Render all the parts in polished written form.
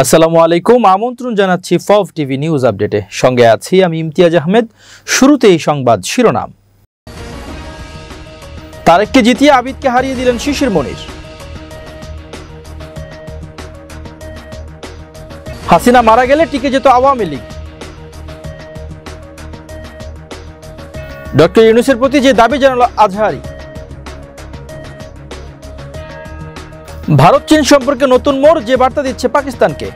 আসসালামু আলাইকুম, আমন্ত্রণ জানাচ্ছি ফফ টিভি নিউজ আপডেটে। সঙ্গে আছি আমি ইমতিয়াজ আহমেদ। শুরুতেই সংবাদ শিরোনাম। তারেককে জিতিয়ে আবিদকে হারিয়ে দিলেন শিশির মনির। হাসিনা মারা গেলে টিকে যেত আওয়ামী লীগ। ডক্টর ইউনূসের প্রতি যে দাবি জানালো আজহারি। ভারত চীন সম্পর্কে নতুন মোড়, যে বার্তা দিচ্ছে পাকিস্তানকে।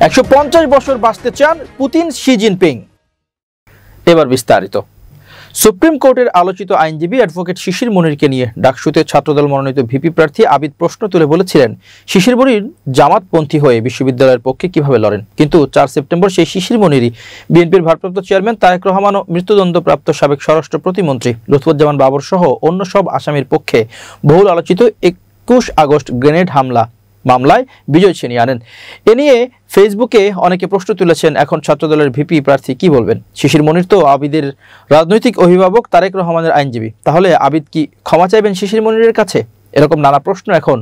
150 বছর বাঁচতে চান পুতিন, শি জিনপিং। এবার বিস্তারিত। সুপ্রিম কোর্টের আলোচিত আইনজীবী অ্যাডভোকেট শিশির মনিরকে নিয়ে ডাকসুতে ছাত্রদল মনোনীত ভিপি প্রার্থী আবিদ প্রশ্ন তুলে বলেছিলেন, শিশির মনির জামাতপন্থী হয়ে বিশ্ববিদ্যালয়ের পক্ষে কিভাবে লড়েন। কিন্তু 4 সেপ্টেম্বর সেই শিশির মনিরই বিএনপির ভারপ্রাপ্ত চেয়ারম্যান তারেক রহমান ও মৃত্যুদণ্ডপ্রাপ্ত সাবেক স্বরাষ্ট্র প্রতিমন্ত্রী লুৎফুজ্জামান বাবর সহ অন্য সব আসামির পক্ষে বহুল আলোচিত 21 আগস্ট গ্রেনেড হামলা মামলায় বিজয় ছিনিয়ে আনেন। এ নিয়ে ফেসবুকে অনেকে প্রশ্ন তুলেছেন, এখন ছাত্রদলের ভিপি প্রার্থী কি বলবেন। শিশির মনির তো আবিদের রাজনৈতিক অভিভাবক, তারেক রহমানের আইনজীবী, তাহলে আবিদ কি ক্ষমা চাইবেন শিশির মনিরের কাছে? এরকম নানা প্রশ্ন এখন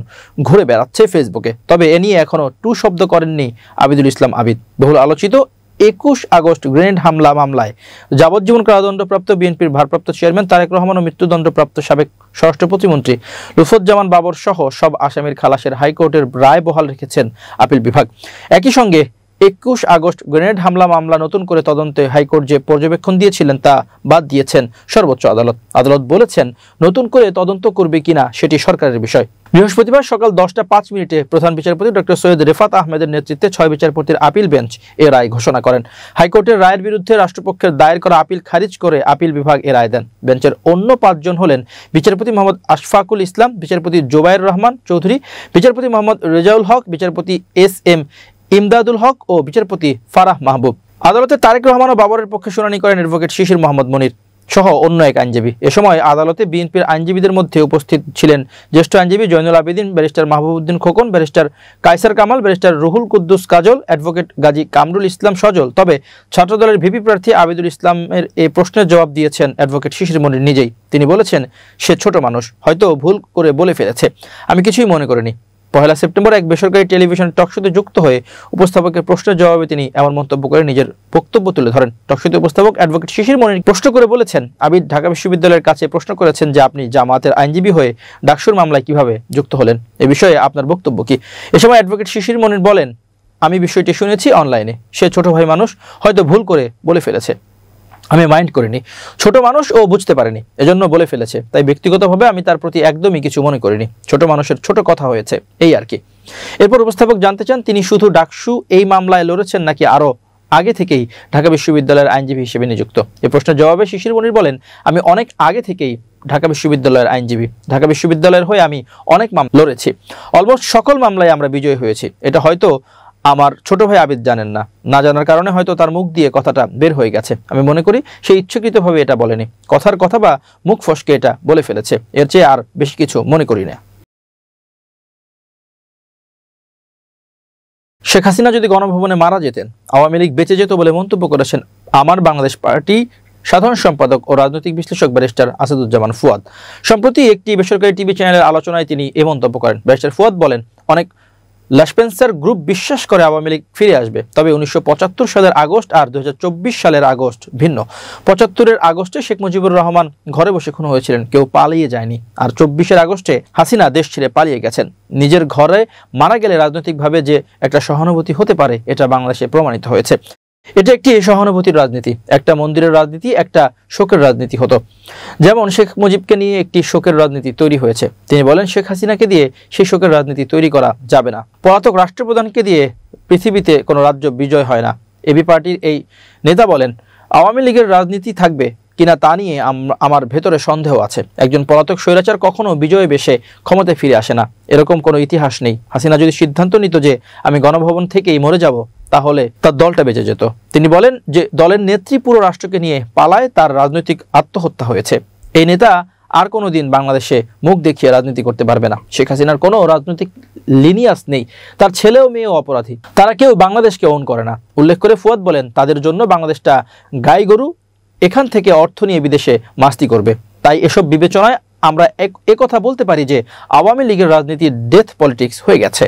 ঘুরে বেড়াচ্ছে ফেসবুকে। তবে এ নিয়ে এখনো টু শব্দ করেননি আবিদুল ইসলাম আবিদ। বহুল আলোচিত 21 আগস্ট গ্রেনেড হামলা মামলায় যাবজ্জীবন কারাদণ্ডপ্রাপ্ত বিএনপির ভারপ্রাপ্ত চেয়ারম্যান তারেক রহমান ও মৃত্যুদণ্ডপ্রাপ্ত সাবেক স্বরাষ্ট্র প্রতিমন্ত্রী লুৎফুজ্জামান বাবর সহ সব আসামির খালাসের হাইকোর্টের রায় বহাল রেখেছেন আপিল বিভাগ। একই সঙ্গে 21 আগস্ট গ্রেনেড হামলা মামলা নতুন করে তদন্তে হাইকোর্ট যে পর্যবেক্ষণ দিয়েছিলেন তা বাদ দিয়েছেন সর্বোচ্চ আদালত। আদালত বলেছেন, নতুন করে তদন্ত করবে কিনা সেটি সরকারের বিষয়। বৃহস্পতিবার সকাল 10টা 5 প্রধান বিচারপতি ডক্টর সৈয়দ রেফাত আহমেদের নেতৃত্বে 6 বিচারপতির আপিল বেঞ্চ এ রায় ঘোষণা করেন। হাইকোর্টের রায়ের বিরুদ্ধে রাষ্ট্রপক্ষের দায়ের করা আপিল খারিজ করে আপিল বিভাগ এ রায় দেন। বেঞ্চের অন্য 5 জন হলেন বিচারপতি মোহাম্মদ আশফাকুল ইসলাম, বিচারপতি জোবায়ের রহমান চৌধুরী, বিচারপতি মোহাম্মদ রেজাউল হক, বিচারপতি SM ইমদাদুল হক ও বিচারপতি ফারাহ মাহবুব। আদালতে তারেক রহমান ও বাবরের পক্ষে শুনানি করেন অ্যাডভোকেট শিশির মোহাম্মদ মনির সহ অন্য এক আইনজীবী। এ সময় আদালতে বিএনপির আইনজীবীদের মধ্যে উপস্থিত ছিলেন জ্যেষ্ঠ আইনজীবী Zainul Abedin, barrister Mahbubuddin Khokon, barrister Kaiser Kamal, barrister Ruhul Quddus Kajal, advocate Gazi Kamrul Islam Sajal. তবে ছাত্রদলের ভিপি প্রার্থী আবিদুল ইসলামের এই প্রশ্নের জবাব দিয়েছেন অ্যাডভোকেট শিশির মনির নিজেই। তিনি বলেছেন, সে ছোট মানুষ, হয়তো ভুল করে বলে ফেলেছে, আমি কিছুই মনে করিনি। 1 সেপ্টেম্বর এক বেসরকারি টেলিভিশন টকশোতে যুক্ত হয়ে উপস্থাপকের প্রশ্নের জবাবে তিনি এমন মন্তব্য করে নিজের বক্তব্য তুলে ধরেন। টকশোতে উপস্থাপক অ্যাডভোকেট শিশির মনির প্রশ্ন করে বলেছেন, আবিদ ঢাকা বিশ্ববিদ্যালয়ের কাছে প্রশ্ন করেছেন যে আপনি জামায়াতের আইনজীবী হয়ে ডাকসুর মামলায় কিভাবে যুক্ত হলেন, এ বিষয়ে আপনার বক্তব্য কি? এ সময় অ্যাডভোকেট শিশির মনির বলেন, আমি বিষয়টি শুনেছি অনলাইনে, সে ছোট ভাই মানুষ, হয়তো ভুল করে বলে ফেলেছে, আমি মাইন্ড করিনি, ছোট মানুষ ও বুঝতে পারেনি, এজন্য বলে ফেলেছে, তাই ব্যক্তিগতভাবে আমি তার প্রতি একদমই কিছু মনে করিনি, ছোট মানুষের ছোট কথা হয়েছে, এই আর কি। এরপর উপস্থাপক জানতে চান, তিনি শুধু ডাকসু এই মামলায় লড়েছেন নাকি আরও আগে থেকেই ঢাকা বিশ্ববিদ্যালয়ের আইনজীবী হিসেবে নিযুক্ত? এ প্রশ্নের জবাবে শিশির মনির বলেন, আমি অনেক আগে থেকেই ঢাকা বিশ্ববিদ্যালয়ের আইনজীবী, ঢাকা বিশ্ববিদ্যালয়ের হয়ে আমি অনেক মামলা লড়েছি, অলমোস্ট সকল মামলায় আমরা বিজয়ী হয়েছি। এটা হয়তো আমার ছোট ভাই আবিদ জানেন না, না জানার কারণে হয়তো তার মুখ দিয়ে কথাটা বের হয়ে গেছে। আমি মনে করি সে ইচ্ছাকৃতভাবে এটা বলেনি, কথার কথা বা মুখ ফসকে এটা বলে ফেলেছে, এর চেয়ে আর বেশি কিছু মনে করি না। শেখ হাসিনা যদি গণভবনে মারা যেতেন, আওয়ামী লীগ বেঁচে যেত বলে মন্তব্য করেছেন আমার বাংলাদেশ পার্টি সাধারণ সম্পাদক ও রাজনৈতিক বিশ্লেষক ব্যারিস্টার আসাদুজ্জামান ফুয়াদ। সম্প্রতি একটি বেসরকারি টিভি চ্যানেলের আলোচনায় তিনি এ মন্তব্য করেন। ব্যারিস্টার ফুয়াদ বলেন, অনেক লাসপেন্সার গ্রুপ বিশ্বাস করে আওয়ামী লীগ ফিরে আসবে, তবে 1975 সালের আগস্ট আর 2024 সালের আগস্ট ভিন্ন। 75-এর আগস্টে শেখ মুজিবুর রহমান ঘরে বসে খুন হয়েছিলেন, কেউ পালিয়ে যায়নি। আর 24-এর আগস্টে হাসিনা দেশ ছেড়ে পালিয়ে গেছেন। নিজের ঘরে মারা গেলে রাজনৈতিকভাবে যে একটা সহানুভূতি হতে পারে, এটা বাংলাদেশে প্রমাণিত হয়েছে। এটা একটি সহানুভূতির রাজনীতি, একটা মন্দিরের রাজনীতি, একটা শোকের রাজনীতি হতো। যেমন শেখ মুজিবকে নিয়ে একটি শোকের রাজনীতি তৈরি হয়েছে। তিনি বলেন, শেখ হাসিনাকে দিয়ে সেই শোকের রাজনীতি তৈরি করা যাবে না। পলাতক রাষ্ট্রপ্রধানকে দিয়ে পৃথিবীতে কোনো রাজ্য বিজয় হয় না। এবি পার্টির এই নেতা বলেন, আওয়ামী লীগের রাজনীতি থাকবে কিনা তা নিয়ে আমার ভেতরে সন্দেহ আছে। একজন পলাতক স্বৈরাচার কখনো বিজয়ে বেশে ক্ষমতায় ফিরে আসে না, এরকম কোনো ইতিহাস নেই। হাসিনা যদি সিদ্ধান্ত নিত যে আমি গণভবন থেকেই মরে যাব, তাহলে তার দলটা বেঁচে যেত। তিনি বলেন যে দলের নেত্রী পুরো রাষ্ট্রকে নিয়ে পালায়, তার রাজনৈতিক আত্মহত্যা হয়েছে। এই নেতা আর কোনোদিন বাংলাদেশে মুখ দেখিয়ে রাজনীতি করতে পারবে না। শেখ হাসিনার কোনো রাজনৈতিক লিনিয়াস নেই, তার ছেলেও মেয়েও অপরাধী, তারা কেউ বাংলাদেশকে ওন করে না। উল্লেখ করে ফুয়াদ বলেন, তাদের জন্য বাংলাদেশটা গাই গরু, এখান থেকে অর্থ নিয়ে বিদেশে মাস্তি করবে। তাই এসব বিবেচনায় আমরা একথা বলতে পারি যে আওয়ামী লীগের রাজনীতি ডেথ পলিটিক্স হয়ে গেছে।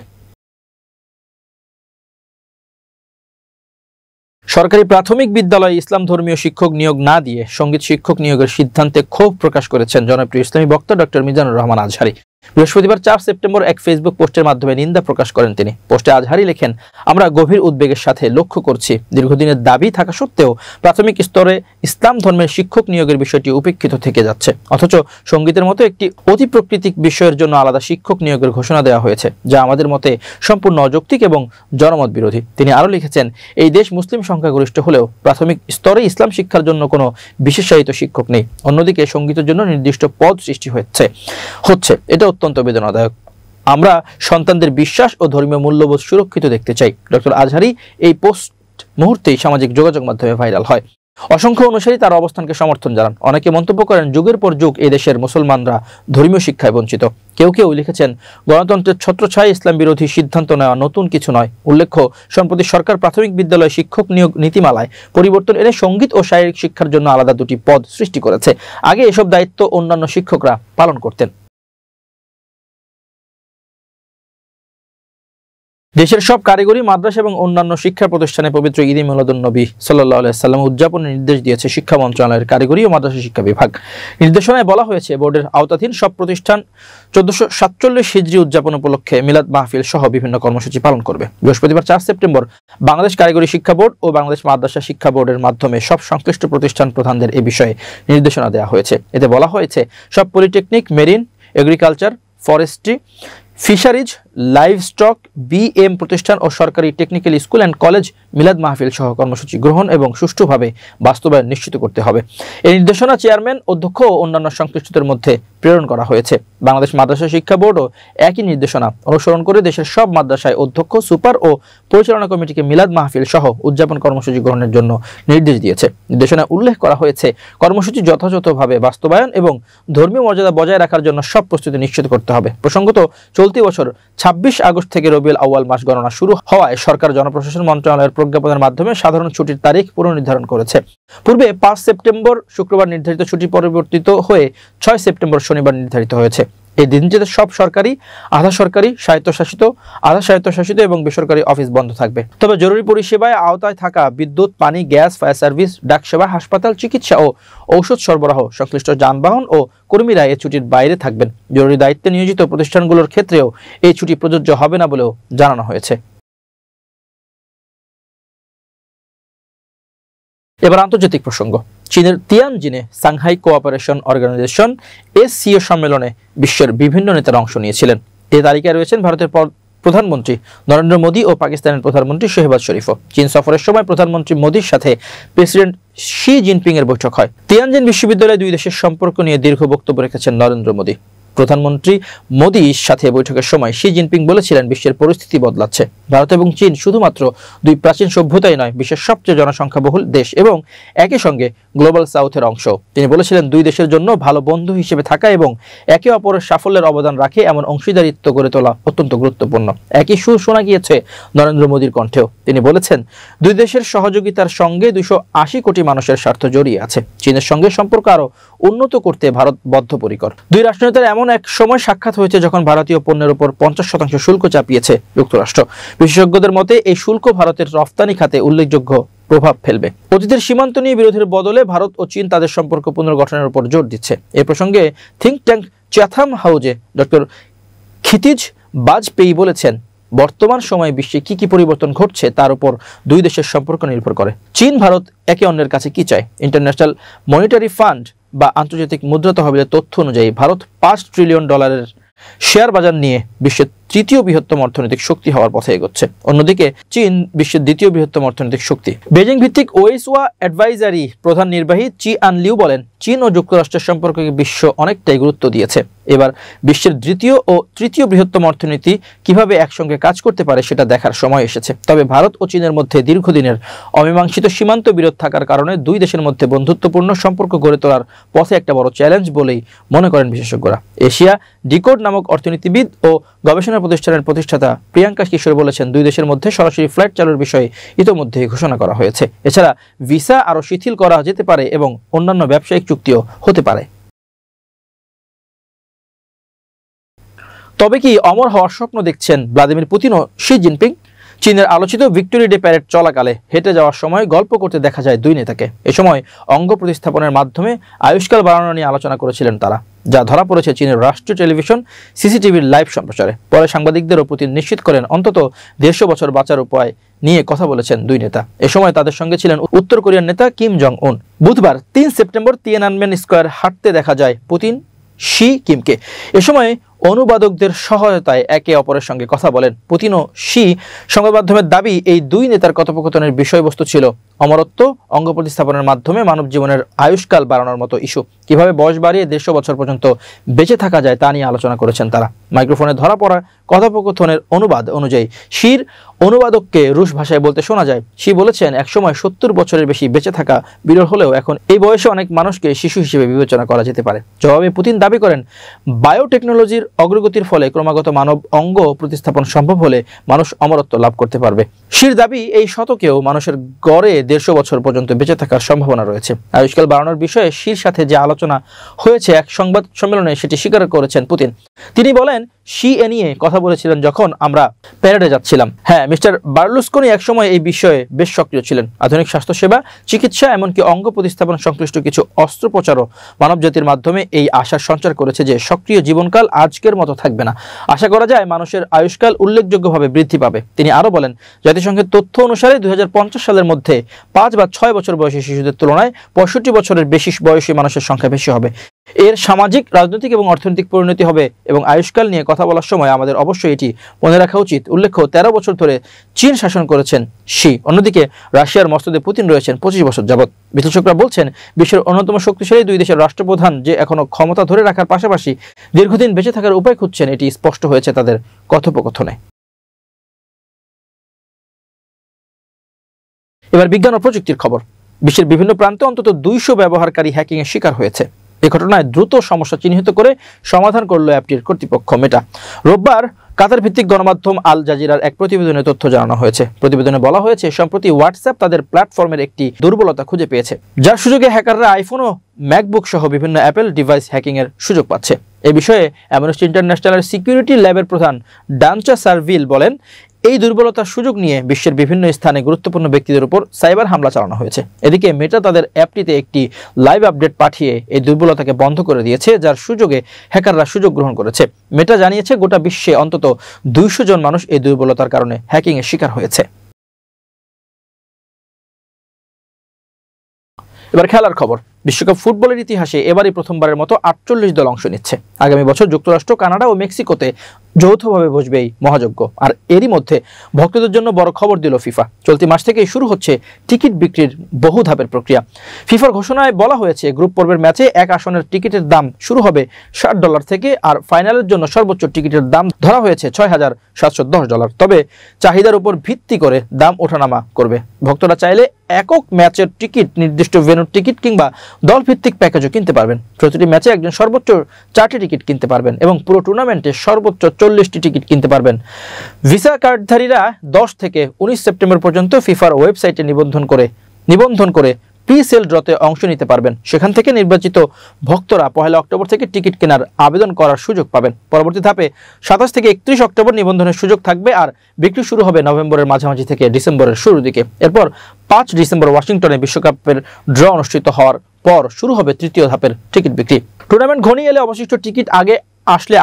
সরকারি প্রাথমিক বিদ্যালয়ে ইসলাম ধর্মীয় শিক্ষক নিয়োগ না দিয়ে সঙ্গীত শিক্ষক নিয়োগের সিদ্ধান্তে ক্ষোভ প্রকাশ করেছেন জনপ্রিয় ইসলামী বক্তা ডক্টর মিজানুর রহমান আজহারী। বৃহস্পতিবার 4 সেপ্টেম্বর এক ফেসবুক পোস্টের মাধ্যমে নিন্দা প্রকাশ করেন তিনি। পোস্টে আজহারী লেখেন, আমরা গভীর উদ্বেগের সাথে লক্ষ্য করছি দীর্ঘদিনের দাবি থাকা সত্ত্বেও প্রাথমিক স্তরে ইসলাম ধর্মের শিক্ষক নিয়োগের বিষয়টি উপেক্ষিত থেকে যাচ্ছে, অথচ সঙ্গীতের মতো একটি অতি প্রাকৃতিক বিষয়ের জন্য আলাদা শিক্ষক নিয়োগের ঘোষণা দেওয়া হয়েছে, যা আমাদের মতে সম্পূর্ণ অযৌক্তিক এবং জনমত বিরোধী। তিনি আরও লিখেছেন, এই দেশ মুসলিম সংখ্যাগরিষ্ঠ হলেও প্রাথমিক স্তরে ইসলাম শিক্ষার জন্য কোনো বিশেষায়িত শিক্ষক নেই। অন্যদিকে সঙ্গীতের জন্য নির্দিষ্ট পদ সৃষ্টি হচ্ছে এটা অত্যন্ত বেদনাদায়ক। আমরা সন্তানদের বিশ্বাস ও ধর্মীয় মূল্যবোধ সুরক্ষিত দেখতে চাই। ডক্টর আজহারী এই পোস্ট মুহূর্তেই সামাজিক যোগাযোগ মাধ্যমে ভাইরাল হয়। অসংখ্য অনুসারী তার অবস্থানকে সমর্থন জানান। অনেকে মন্তব্য করেন, যুগের পর যুগ এই দেশের মুসলমানরা ধর্মীয় শিক্ষায় বঞ্চিত। কেউ কেউ লিখেছেন, গণতন্ত্রের ছত্রছায়ায় ইসলাম বিরোধী সিদ্ধান্ত নেওয়া নতুন কিছু নয়। উল্লেখ্য, সম্প্রতি সরকার প্রাথমিক বিদ্যালয়ে শিক্ষক নিয়োগ নীতিমালায় পরিবর্তন এনে সঙ্গীত ও শারীরিক শিক্ষার জন্য আলাদা 2টি পদ সৃষ্টি করেছে। আগে এসব দায়িত্ব অন্যান্য শিক্ষকরা পালন করতেন। দেশের সব কারিগরি মাদ্রাসা এবং অন্যান্য শিক্ষা প্রতিষ্ঠানে পবিত্র ঈদ মিলাদুন্নবী সাল্লাল্লাহু আলাইহি সাল্লাম উদযাপনের নির্দেশ দিয়েছে শিক্ষা মন্ত্রণালয়ের কারিগরি ও মাদ্রাসা শিক্ষা বিভাগ। নির্দেশনায় বলা হয়েছে, বোর্ডের আওতাধীন সব প্রতিষ্ঠান 1447 হিজরি উদযাপন উপলক্ষে মিলাদ মাহফিল সহ বিভিন্ন কর্মসূচি পালন করবে। বৃহস্পতিবার 4 সেপ্টেম্বর বাংলাদেশ কারিগরি শিক্ষা বোর্ড ও বাংলাদেশ মাদ্রাসা শিক্ষা বোর্ডের মাধ্যমে সব সংশ্লিষ্ট প্রতিষ্ঠান প্রধানদের এ বিষয়ে নির্দেশনা দেওয়া হয়েছে। এতে বলা হয়েছে, সব polytechnic, marine, agriculture, forestry, fisheries, livestock, BM প্রতিষ্ঠান ও সরকারি টেকনিক্যাল স্কুল অ্যান্ড কলেজ মিলাদ মাহফিল সহ কর্মসূচি গ্রহণ এবং সুষ্ঠুভাবে বাস্তবায়ন নিশ্চিত করতে হবে। এই নির্দেশনা চেয়ারম্যান, অধ্যক্ষ ও অন্যান্য সংশ্লিষ্টদের মধ্যে প্রেরণ করা হয়েছে। বাংলাদেশ মাদ্রাসা শিক্ষা বোর্ডও একই নির্দেশনা অনুসরণ করে দেশের সব মাদ্রাসায় অধ্যক্ষ, সুপার ও পরিচালনা কমিটিকে মিলাদ মাহফিল সহ উদযাপন কর্মসূচি গ্রহণের জন্য নির্দেশ দিয়েছে। নির্দেশনায় উল্লেখ করা হয়েছে, কর্মসূচি যথাযথভাবে বাস্তবায়ন এবং ধর্মীয় মর্যাদা বজায় রাখার জন্য সব প্রস্তুতি নিশ্চিত করতে হবে। প্রসঙ্গত, চলতি বছর 26 আগস্ট থেকে রবিউল আউয়াল মাস গণনা শুরু হওয়ায় সরকার জনপ্রশাসন মন্ত্রণালয়ের প্রজ্ঞাপনের মাধ্যমে সাধারণ ছুটির তারিখ পুনর্নির্ধারণ করেছে। পূর্বে 5 সেপ্টেম্বর শুক্রবার নির্ধারিত ছুটি পরিবর্তিত হয়ে 6 সেপ্টেম্বর শনিবার নির্ধারিত হয়েছে। এই দিনটিতে সব সরকারি, আধা সরকারি, স্বায়ত্তশাসিত, আধা স্বায়ত্তশাসিত এবং বেসরকারি অফিস বন্ধ থাকবে। তবে জরুরি পরিষেবায় আওতায় থাকা বিদ্যুৎ, পানি, গ্যাস, ফায়ার সার্ভিস, ডাকসেবা, হাসপাতাল, চিকিৎসা ও ঔষধ সরবরাহ সংশ্লিষ্ট যানবাহন ও কর্মীরা এই ছুটির বাইরে থাকবেন। জরুরি দায়িত্বে নিয়োজিত প্রতিষ্ঠানগুলোর ক্ষেত্রেও এই ছুটি প্রযোজ্য হবে না বলেও জানানো হয়েছে। এবার আন্তর্জাতিক প্রসঙ্গ। চীনের তিয়ানজিনে সাংহাই কোঅপারেশন অর্গানাইজেশন SCO সম্মেলনে বিশ্বের বিভিন্ন নেতারা অংশ নিয়েছিলেন। এই তালিকায় রয়েছেন ভারতের প্রধানমন্ত্রী নরেন্দ্র মোদী ও পাকিস্তানের প্রধানমন্ত্রী শেহবাজ শরীফও। চীন সফরের সময় প্রধানমন্ত্রী মোদীর সাথে প্রেসিডেন্ট শি জিনপিং এর বৈঠক হয়। তিয়ানজিন বিশ্ববিদ্যালয়ে দুই দেশের সম্পর্ক নিয়ে দীর্ঘ বক্তব্য রেখেছেন নরেন্দ্র মোদী। প্রধানমন্ত্রী মোদীর সাথে বৈঠকের সময় শি জিনপিং বলেছিলেন, বিশ্বের পরিস্থিতি বদলাচ্ছে। ভারত এবং চীন শুধুমাত্র দুই প্রাচীন সভ্যতাই নয়, বিশ্বের সবচেয়ে জনসংখ্যাবহুল দেশ এবং একই সঙ্গে গ্লোবাল সাউথের অংশ। তিনি বলেছিলেন, দুই দেশের জন্য ভালো বন্ধু হিসেবে থাকা এবং একে অপরের সাফল্যের অবদান রাখে এমন অংশীদারিত্ব গড়ে তোলা অত্যন্ত গুরুত্বপূর্ণ। একই সুর শোনা গিয়েছে নরেন্দ্র মোদীর কণ্ঠেও। তিনি বলেছেন, দুই দেশের সহযোগিতার সঙ্গে 280 কোটি মানুষের স্বার্থ জড়িয়ে আছে। চীনের সঙ্গে সম্পর্ক আরো উন্নত করতে ভারত বদ্ধপরিকর। দুই রাষ্ট্রনেতার এমন এক সময় সাক্ষাৎ হয়েছে যখন ভারতীয় পণ্যের উপর 50% শুল্ক চাপিয়েছে যুক্তরাষ্ট্র। বিশেষজ্ঞদের মতে এই শুল্ক ভারতের রফতানি খাতে উল্লেখযোগ্য প্রভাব ফেলবে। অতীতের সীমান্ত নিয়ে বিরোধের বদলে ভারত ও চীন তাদের সম্পর্ক পুনর্গঠনের উপর জোর দিচ্ছে। এ প্রসঙ্গে থিঙ্ক ট্যাঙ্ক চ্যাথাম হাউজে ডক্টর ক্ষিতিজ বাজপেয়ী বলেছেন, বর্তমান সময়ে বিশ্বে কি কি পরিবর্তন ঘটছে তার উপর দুই দেশের সম্পর্ক নির্ভর করে। চীন ভারত একে অন্যের কাছে কি চায়? ইন্টারন্যাশনাল মনিটারি ফান্ড বা আন্তর্জাতিক মুদ্রা তহবিলের তথ্য অনুযায়ী ভারত $5 ট্রিলিয়ন শেয়ার বাজার নিয়ে বিশ্বের 3য় বৃহত্তম অর্থনৈতিক শক্তি হওয়ার পথে এগোচ্ছে। অন্যদিকে চীন বিশ্বের 2য় বৃহত্তম অর্থনৈতিক শক্তি। বেজিং ভিত্তিক ওয়েসওয়া অ্যাডভাইজারি প্রধান নির্বাহী চি আন লিউ বলেন, চীন ও যুক্তরাষ্ট্রের সম্পর্কে বিশ্ব অনেকটাই গুরুত্ব দিয়েছে। এবার বিশ্বের 2য় ও 3য় বৃহত্তম অর্থনীতি কিভাবে একসঙ্গে কাজ করতে পারে সেটা দেখার সময় এসেছে। তবে ভারত ও চীনের মধ্যে দীর্ঘদিনের অমীমাংসিত সীমান্ত বিরোধ থাকার কারণে দুই দেশের মধ্যে বন্ধুত্বপূর্ণ সম্পর্ক গড়ে তোলার পথে একটা বড় চ্যালেঞ্জ বলেই মনে করেন বিশেষজ্ঞরা। এশিয়া ডিকোড নামক অর্থনীতিবিদ ও গবেষণা প্রতিষ্ঠানের প্রতিষ্ঠাতা প্রিয়াঙ্কা কিশোর বলেছেন, দুই দেশের মধ্যে সরাসরি ফ্লাইট চালুর বিষয়ে ইতোমধ্যে ঘোষণা করা হয়েছে। এছাড়া ভিসা আরও শিথিল করা যেতে পারে এবং অন্যান্য ব্যবসায়িক চুক্তিও হতে পারে। তবে কি অমর হওয়ার স্বপ্ন দেখছেন ভ্লাদিমির পুতিন ও শি জিনপিং? চীনের আলোচিত ভিক্টোরি ডে প্যারেড চলাকালে হেঁটে যাওয়ার সময় গল্প করতে দেখা যায় দুই নেতাকে। এ সময় অঙ্গ প্রতিস্থাপনের মাধ্যমে আয়ুষ্কাল বাড়ানো নিয়ে আলোচনা করেছিলেন তারা, যা ধরা পড়েছে চীনের রাষ্ট্রীয় টেলিভিশন সিসিটিভির লাইভ সম্প্রচারে। পরে সাংবাদিকদেরও পুতিন নিশ্চিত করেন অন্তত 150 বছর বাঁচার উপায় নিয়ে কথা বলেছেন দুই নেতা। এ সময় তাদের সঙ্গে ছিলেন উত্তর কোরিয়ার নেতা কিম জং উন। বুধবার 3 সেপ্টেম্বর তিয়েনানমেন স্কোয়ার হাঁটতে দেখা যায় পুতিন, শি, কিমকে। এ সময় অনুবাদকদের সহায়তায় একে অপরের সঙ্গে কথা বলেন পুতিন ও শি। সংবাদ মাধ্যমের দাবি, এই দুই নেতার কথোপকথনের বিষয়বস্তু ছিল অমরত্ব, অঙ্গ প্রতিস্থাপনের মাধ্যমে মানব জীবনের আয়ুষ্কাল বাড়ানোর মতো ইস্যু। কিভাবে বয়স বাড়িয়ে 150 বছর পর্যন্ত বেঁচে থাকা যায় তা নিয়ে আলোচনা করেছেন তারা। মাইক্রোফোনে ধরা পড়া কথোপকথনের অনুবাদ অনুযায়ী শির অনুবাদককে রুশ ভাষায় বলতে শোনা যায়। শি বলেছেন, একসময় 70 বছরের বেশি বেঁচে থাকা বিরল হলেও এখন এই বয়সে অনেক মানুষকে শিশু হিসেবে বিবেচনা করা যেতে পারে। জবাবে পুতিন দাবি করেন, বায়োটেকনোলজির অগ্রগতির ফলে ক্রমাগত মানব অঙ্গ প্রতিস্থাপন সম্ভব হলে মানুষ অমরত্ব লাভ করতে পারবে। শির দাবি, এই শতকেও মানুষের গড়ে 150 বছর পর্যন্ত বেঁচে থাকার সম্ভাবনা রয়েছে। আয়ুষ্কাল বাড়ানোর বিষয়ে শির সাথে যে আলোচনা হয়েছে এক সংবাদ সম্মেলনে সেটি স্বীকার করেছেন পুতিন। তিনি বলেন, শি এ নিয়ে কথা বলেছিলেন যখন আমরা প্যারেডে যাচ্ছিলাম। হ্যাঁ, মিস্টার বার্লুস্কোনি একসময় এই বিষয়ে বেশ সক্রিয় ছিলেন। আধুনিক স্বাস্থ্যসেবা, চিকিৎসা, এমনকি অঙ্গ প্রতিস্থাপন সংশ্লিষ্ট কিছু অস্ত্রোপচারও মানবজাতির মাধ্যমে এই আশার সঞ্চার করেছে যে সক্রিয় জীবনকাল আজকের মতো থাকবে না। আশা করা যায় মানুষের আয়ুষ্কাল উল্লেখযোগ্যভাবে বৃদ্ধি পাবে। তিনি আরও বলেন, জাতিসংঘের তথ্য অনুসারে 2050 সালের মধ্যে 5 বা 6 বছর বয়সী শিশুদের তুলনায় 65 বছরের বেশি বয়সী মানুষের সংখ্যা বেশি হবে। এর সামাজিক, রাজনৈতিক এবং অর্থনৈতিক পরিণতি হবে এবং আয়ুষ্কাল নিয়ে কথা বলার সময় আমাদের অবশ্যই এটি মনে রাখা উচিত। উল্লেখ্য, 13 বছর ধরে চীন শাসন করেছেন শি। অন্যদিকে রাশিয়ার মস্তদে পুতিন রয়েছেন 25 বছর যাবৎ। বিশ্লেষকরা বলছেন, বিশ্বের অন্যতম শক্তিশালী দুই দেশের রাষ্ট্রপ্রধান যে এখনো ক্ষমতা ধরে রাখার পাশাপাশি দীর্ঘদিন বেঁচে থাকার উপায় খুঁজছেন, এটি স্পষ্ট হয়েছে তাদের কথোপকথনে। এবার বিজ্ঞান ও প্রযুক্তির খবর। বিশ্বের বিভিন্ন প্রান্তে অন্তত 200 ব্যবহারকারী হ্যাকিং এর শিকার হয়েছে। এই ঘটনায় দ্রুত সমস্যা চিহ্নিত করে সমাধান করল অ্যাপটির কর্তৃপক্ষ মেটা। রোববার কাতার ভিত্তিক গণমাধ্যম আল জাজিরার এক প্রতিবেদনে তথ্য জানানো হয়েছে। প্রতিবেদনে বলা হয়েছে, সম্প্রতি হোয়াটসঅ্যাপ তাদের প্ল্যাটফর্মের একটি দুর্বলতা খুঁজে পেয়েছে, যার সুযোগে হ্যাকাররা আইফোন ও ম্যাকবুক সহ বিভিন্ন অ্যাপেল ডিভাইস হ্যাকিং এর সুযোগ পাচ্ছে। এই বিষয়ে অ্যামনেস্টি ইন্টারন্যাশনালের সিকিউরিটি ল্যাবের প্রধান ডানচা সার্ভিল বলেন, এই দুর্বলতার সুযোগ নিয়ে বিশ্বের বিভিন্ন স্থানে গুরুত্বপূর্ণ ব্যক্তিদের উপর সাইবার হামলা চালানো হয়েছে। এদিকে মেটা তাদের অ্যাপটিতে একটি লাইভ আপডেট পাঠিয়ে এই দুর্বলতাকে বন্ধ করে দিয়েছে, যার সুযোগে হ্যাকাররা সুযোগ গ্রহণ করেছে। মেটা জানিয়েছে, গোটা বিশ্বে অন্তত 200 জন মানুষ এই দুর্বলতার কারণে হ্যাকিং এর শিকার হয়েছে। এবার খেলার খবর। বিশ্বকাপ ফুটবলের ইতিহাসে এবারই প্রথমবারের মতো 48 দল অংশ নিচ্ছে। আগামী বছর যুক্তরাষ্ট্র, কানাডা ও মেক্সিকোতে যৌথভাবে বসবে এই মহাযজ্ঞ। আর এরই মধ্যে ভক্তদের জন্য বড় খবর দিল ফিফা। চলতি মাস থেকেই শুরু হচ্ছে টিকিট বিক্রির বহু ধাপের প্রক্রিয়া। ফিফার ঘোষণায় বলা হয়েছে, গ্রুপ পর্বের ম্যাচে এক আসনের টিকিটের দাম শুরু হবে $60 থেকে, আর ফাইনালের জন্য সর্বোচ্চ টিকিটের দাম ধরা হয়েছে $6,710। তবে চাহিদার উপর ভিত্তি করে দাম ওঠানামা করবে। ভক্তরা চাইলে একক ম্যাচের টিকিট, নির্দিষ্ট ভেন্যুর টিকিট কিংবা দলভিত্তিক প্যাকেজও কিনতে পারবেন। প্রতিটি ম্যাচে একজন সর্বোচ্চ 4টি টিকিট কিনতে পারবেন এবং পুরো টুর্নামেন্টে সর্বোচ্চ 40টি টিকিট কিনতে পারবেন। ভিসা কার্ডধারীরা 10 থেকে 19 সেপ্টেম্বর পর্যন্ত ফিফার ওয়েবসাইটে নিবন্ধন করে প্রি সেল ড্রতে অংশ নিতে পারবেন। সেখান থেকে নির্বাচিত ভক্তরা 1 অক্টোবর থেকে টিকিট কেনার আবেদন করার সুযোগ পাবেন। পরবর্তী ধাপে 27 থেকে 31 অক্টোবর নিবন্ধনের সুযোগ থাকবে, আর বিক্রি শুরু হবে নভেম্বরের মাঝামাঝি থেকে ডিসেম্বরের শুরুর দিকে। এরপর 5 ডিসেম্বর ওয়াশিংটনে বিশ্বকাপের ড্র অনুষ্ঠিত হওয়ার পর শুরু হবে তৃতীয় ধাপের টিকিট বিক্রি। টুর্নামেন্ট ঘনিয়ে এলে অবশিষ্ট টিকিট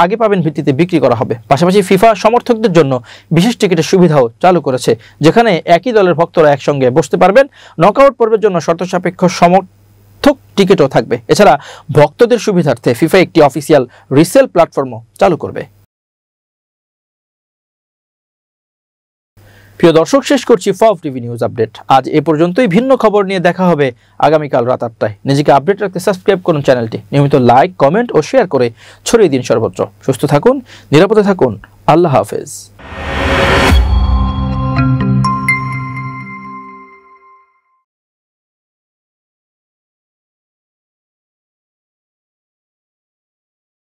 আগে পাবেন ভিত্তিতে বিক্রি করা হবে। পাশাপাশি ফিফা সমর্থকদের জন্য বিশেষ টিকিটের সুবিধাও চালু করেছে, যেখানে একই দলের ভক্তরা একসঙ্গে বসতে পারবেন। নকআউট পর্বের জন্য শর্ত সাপেক্ষ সমর্থক টিকিটও থাকবে। এছাড়া ভক্তদের সুবিধার্থে ফিফা একটি অফিসিয়াল রিসেল প্ল্যাটফর্মও চালু করবে। প্রিয় দর্শক, শেষ করছি ফাউফ টিভি নিউজ আপডেট। আজ এ পর্যন্তই। ভিন্ন খবর নিয়ে দেখা হবে আগামীকাল রাত 8টায়। নিজেকে আপডেট রাখতে সাবস্ক্রাইব করুন চ্যানেলটি। নিয়মিত লাইক, কমেন্ট ও শেয়ার করে ছড়িয়ে দিন সর্বত্র। সুস্থ থাকুন, নিরাপদে থাকুন। আল্লাহ হাফেজ।